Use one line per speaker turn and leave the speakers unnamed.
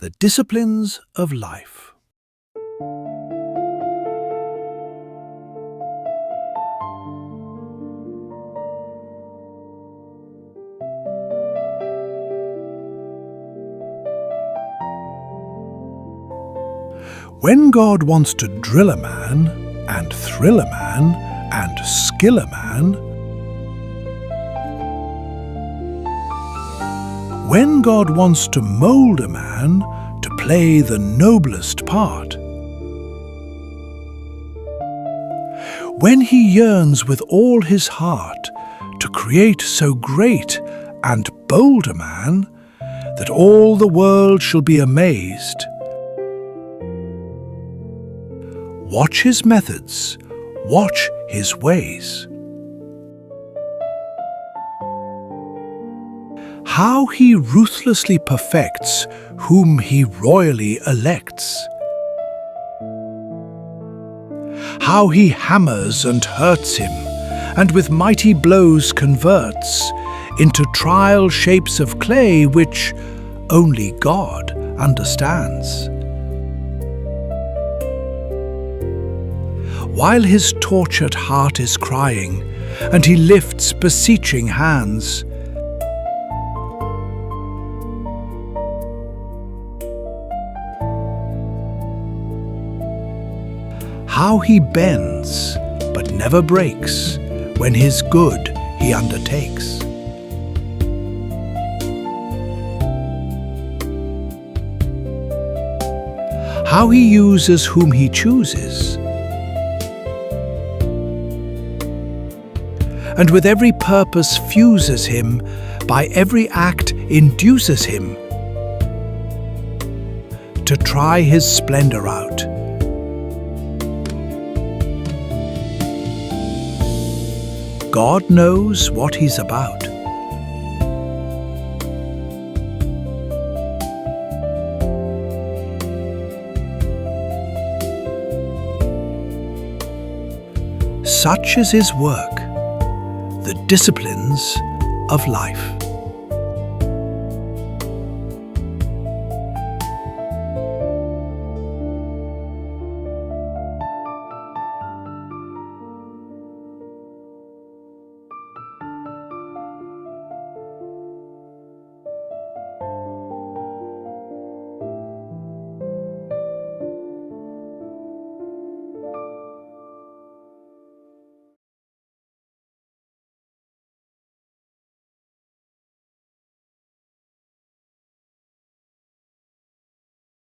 The disciplines of life. When God wants to drill a man, and thrill a man, and skill a man, when God wants to mould a man to play the noblest part, when he yearns with all his heart to create so great and bold a man that all the world shall be amazed, watch his methods, watch his ways. How he ruthlessly perfects whom he royally elects. How he hammers and hurts him, and with mighty blows converts into trial shapes of clay which only God understands. While his tortured heart is crying, and he lifts beseeching hands, how he bends, but never breaks, when his good he undertakes. How he uses whom he chooses, and with every purpose fuses him, by every act induces him to try his splendor out. God knows what he's about. Such is his work, the disciplines of life.